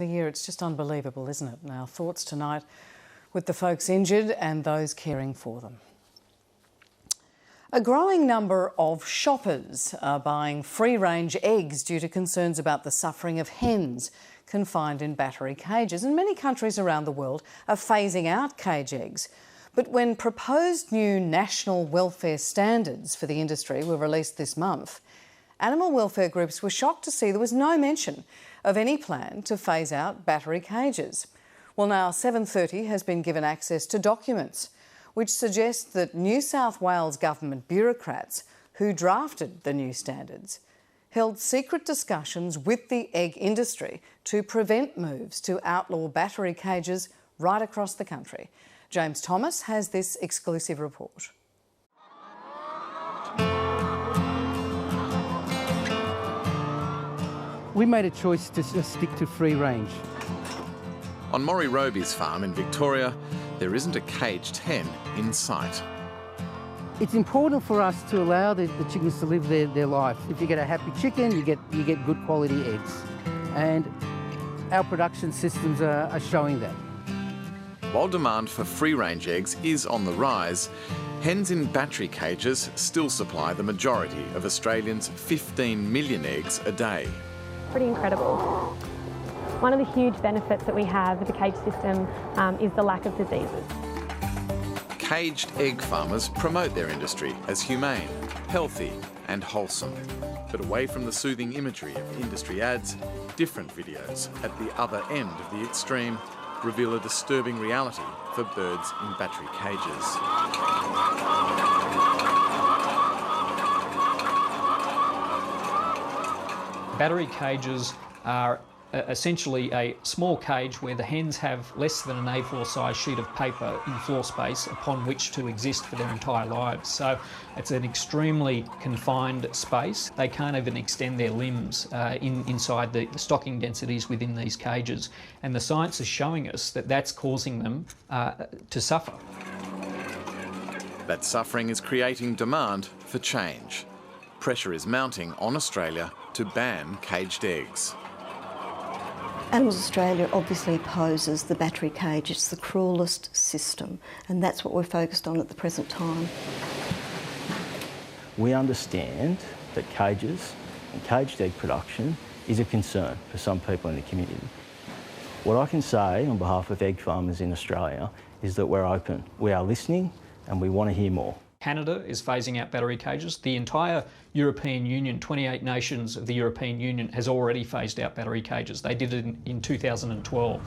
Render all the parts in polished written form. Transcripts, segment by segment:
The year, it's just unbelievable, isn't it? And our thoughts tonight with the folks injured and those caring for them. A growing number of shoppers are buying free-range eggs due to concerns about the suffering of hens confined in battery cages. And many countries around the world are phasing out cage eggs. But when proposed new national welfare standards for the industry were released this month, animal welfare groups were shocked to see there was no mention of any plan to phase out battery cages. Well, now 730 has been given access to documents which suggest that New South Wales government bureaucrats who drafted the new standards held secret discussions with the egg industry to prevent moves to outlaw battery cages right across the country. James Thomas has this exclusive report. We made a choice to just stick to free range. On Maury Roby's farm in Victoria, there isn't a caged hen in sight. It's important for us to allow the chickens to live their life. If you get a happy chicken, you get good quality eggs. And our production systems are showing that. While demand for free-range eggs is on the rise, hens in battery cages still supply the majority of Australians' 15 million eggs a day. Pretty incredible. One of the huge benefits that we have with the cage system is the lack of diseases. Caged egg farmers promote their industry as humane, healthy and wholesome. But away from the soothing imagery of industry ads, different videos at the other end of the extreme reveal a disturbing reality for birds in battery cages. Battery cages are essentially a small cage where the hens have less than an A4 size sheet of paper in floor space upon which to exist for their entire lives. So it's an extremely confined space. They can't even extend their limbs inside the stocking densities within these cages. And the science is showing us that that's causing them to suffer. That suffering is creating demand for change. Pressure is mounting on Australia to ban caged eggs. Animals Australia obviously opposes the battery cage. It's the cruelest system, and that's what we're focused on at the present time. We understand that cages and caged egg production is a concern for some people in the community. What I can say on behalf of egg farmers in Australia is that we're open. We are listening and we want to hear more. Canada is phasing out battery cages. The entire European Union, 28 nations of the European Union, has already phased out battery cages. They did it in 2012.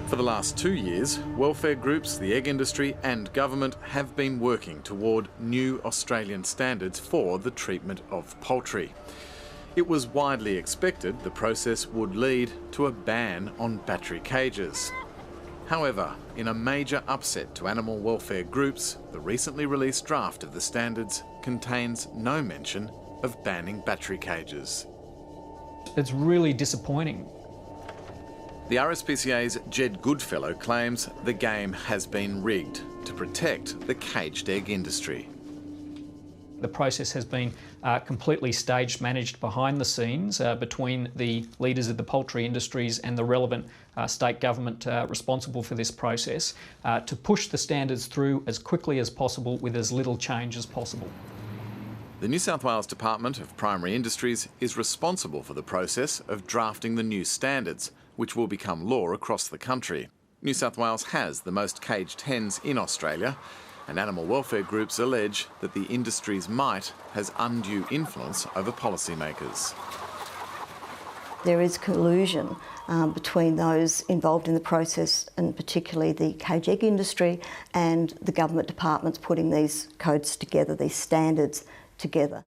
For the last 2 years, welfare groups, the egg industry and government have been working toward new Australian standards for the treatment of poultry. It was widely expected the process would lead to a ban on battery cages. However, in a major upset to animal welfare groups, the recently released draft of the standards contains no mention of banning battery cages. It's really disappointing. The RSPCA's Jed Goodfellow claims the game has been rigged to protect the caged egg industry. The process has been completely staged, managed behind the scenes between the leaders of the poultry industries and the relevant state government responsible for this process to push the standards through as quickly as possible with as little change as possible. The New South Wales Department of Primary Industries is responsible for the process of drafting the new standards, which will become law across the country. New South Wales has the most caged hens in Australia, and animal welfare groups allege that the industry's might has undue influence over policymakers. There is collusion between those involved in the process, and particularly the cage egg industry and the government departments putting these codes together, these standards together.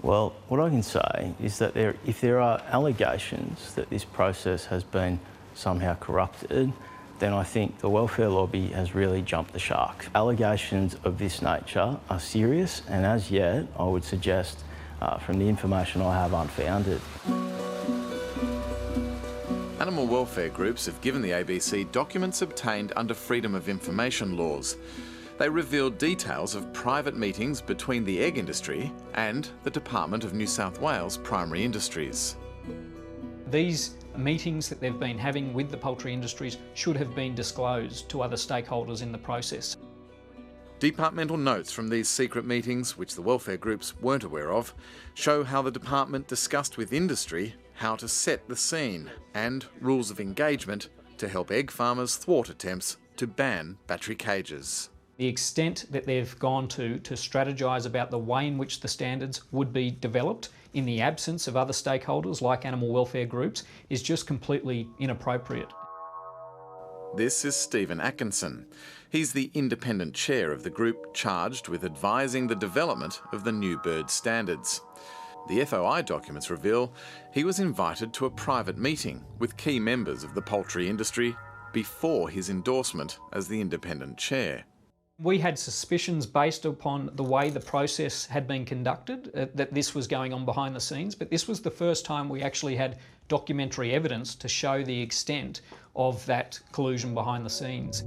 Well, what I can say is that if there are allegations that this process has been somehow corrupted, then I think the welfare lobby has really jumped the shark. Allegations of this nature are serious, and as yet, I would suggest, from the information I have, unfounded. Animal welfare groups have given the ABC documents obtained under Freedom of Information laws. They revealed details of private meetings between the egg industry and the Department of New South Wales Primary Industries. These meetings that they've been having with the poultry industries should have been disclosed to other stakeholders in the process. Departmental notes from these secret meetings, which the welfare groups weren't aware of, show how the department discussed with industry how to set the scene and rules of engagement to help egg farmers thwart attempts to ban battery cages. The extent that they've gone to strategise about the way in which the standards would be developed in the absence of other stakeholders like animal welfare groups is just completely inappropriate. This is Stephen Atkinson. He's the independent chair of the group charged with advising the development of the new bird standards. The FOI documents reveal he was invited to a private meeting with key members of the poultry industry before his endorsement as the independent chair. We had suspicions based upon the way the process had been conducted that this was going on behind the scenes, but this was the first time we actually had documentary evidence to show the extent of that collusion behind the scenes.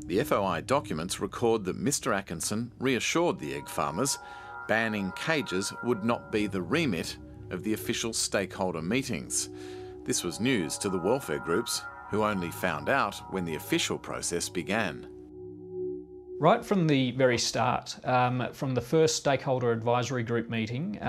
The FOI documents record that Mr Atkinson reassured the egg farmers banning cages would not be the remit of the official stakeholder meetings. This was news to the welfare groups, who only found out when the official process began. Right from the very start, from the first stakeholder advisory group meeting,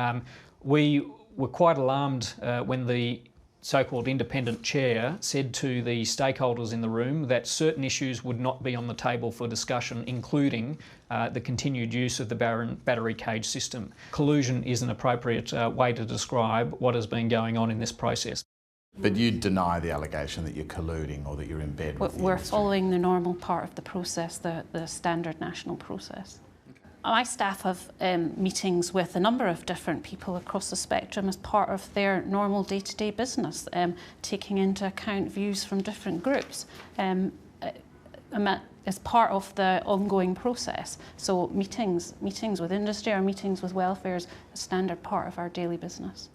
we were quite alarmed when the so-called independent chair said to the stakeholders in the room that certain issues would not be on the table for discussion, including the continued use of the battery cage system. Collusion is an appropriate way to describe what has been going on in this process. But you deny the allegation that you're colluding or that you're in bed with the We're industry. following the normal part of the process, the standard national process. My staff have meetings with a number of different people across the spectrum as part of their normal day-to-day business, taking into account views from different groups as part of the ongoing process. So meetings with industry or meetings with welfare is a standard part of our daily business.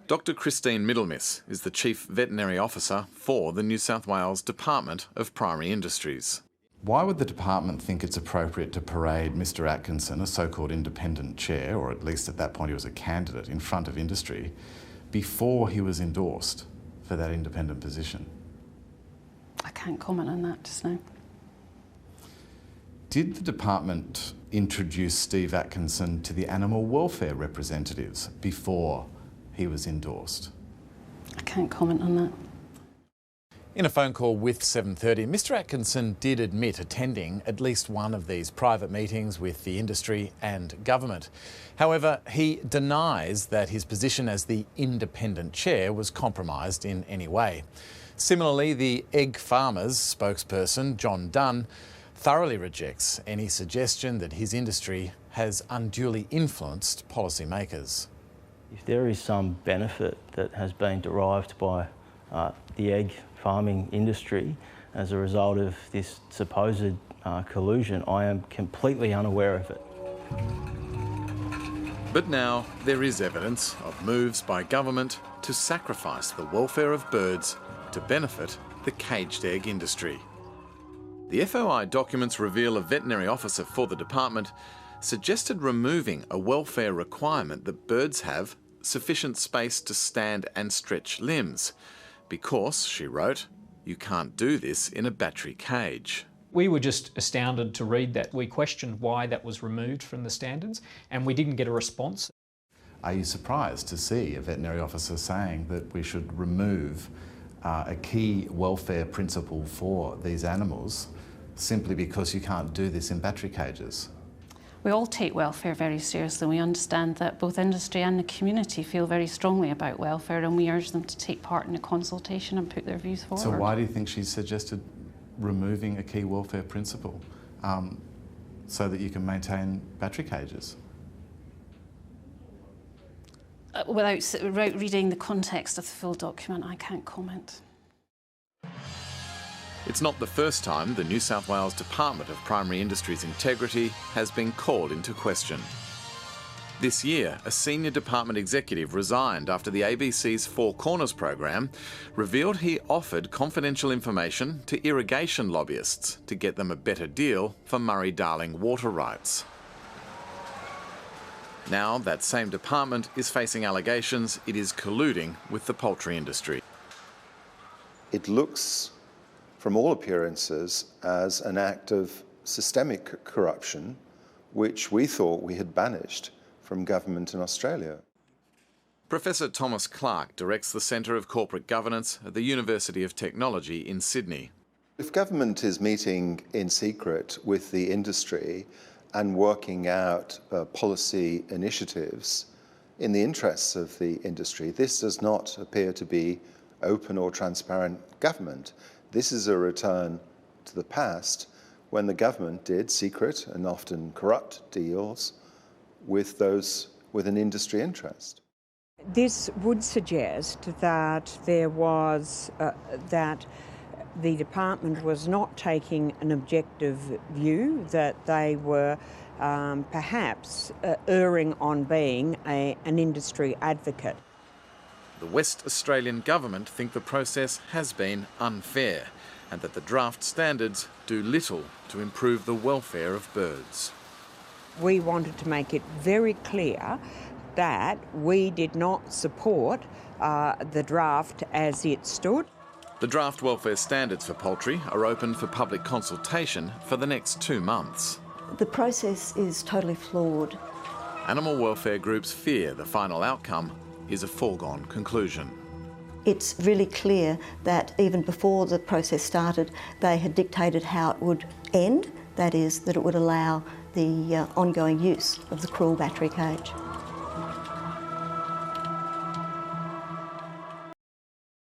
Dr Christine Middlemiss is the Chief Veterinary Officer for the New South Wales Department of Primary Industries. Why would the department think it's appropriate to parade Mr Atkinson, a so-called independent chair, or at least at that point he was a candidate, in front of industry before he was endorsed for that independent position? I can't comment on that just now. Did the department introduce Steve Atkinson to the animal welfare representatives before he was endorsed? I can't comment on that. In a phone call with 7:30, Mr Atkinson did admit attending at least one of these private meetings with the industry and government. However, he denies that his position as the independent chair was compromised in any way. Similarly, the egg farmers spokesperson, John Dunn, thoroughly rejects any suggestion that his industry has unduly influenced policymakers. If there is some benefit that has been derived by the egg farming industry as a result of this supposed collusion, I am completely unaware of it. But now there is evidence of moves by government to sacrifice the welfare of birds to benefit the caged egg industry. The FOI documents reveal a veterinary officer for the department suggested removing a welfare requirement that birds have sufficient space to stand and stretch limbs, because, she wrote, you can't do this in a battery cage. We were just astounded to read that. We questioned why that was removed from the standards, and we didn't get a response. Are you surprised to see a veterinary officer saying that we should remove a key welfare principle for these animals simply because you can't do this in battery cages? We all take welfare very seriously. We understand that both industry and the community feel very strongly about welfare, and we urge them to take part in the consultation and put their views forward. So why do you think she's suggested removing a key welfare principle so that you can maintain battery cages? Without reading the context of the full document, I can't comment. It's not the first time the New South Wales Department of Primary Industries integrity has been called into question. This year, a senior department executive resigned after the ABC's Four Corners program revealed he offered confidential information to irrigation lobbyists to get them a better deal for Murray-Darling water rights. Now that same department is facing allegations it is colluding with the poultry industry. It looks, from all appearances, as an act of systemic corruption, which we thought we had banished from government in Australia. Professor Thomas Clark directs the Centre of Corporate Governance at the University of Technology in Sydney. If government is meeting in secret with the industry and working out policy initiatives in the interests of the industry, this does not appear to be open or transparent government. This is a return to the past when the government did secret and often corrupt deals with those with an industry interest. This would suggest that there was that the department was not taking an objective view, that they were perhaps erring on being an industry advocate. The West Australian government think the process has been unfair and that the draft standards do little to improve the welfare of birds. We wanted to make it very clear that we did not support the draft as it stood. The draft welfare standards for poultry are open for public consultation for the next 2 months. The process is totally flawed. Animal welfare groups fear the final outcome is a foregone conclusion. It's really clear that even before the process started, they had dictated how it would end, that is, that it would allow the ongoing use of the cruel battery cage.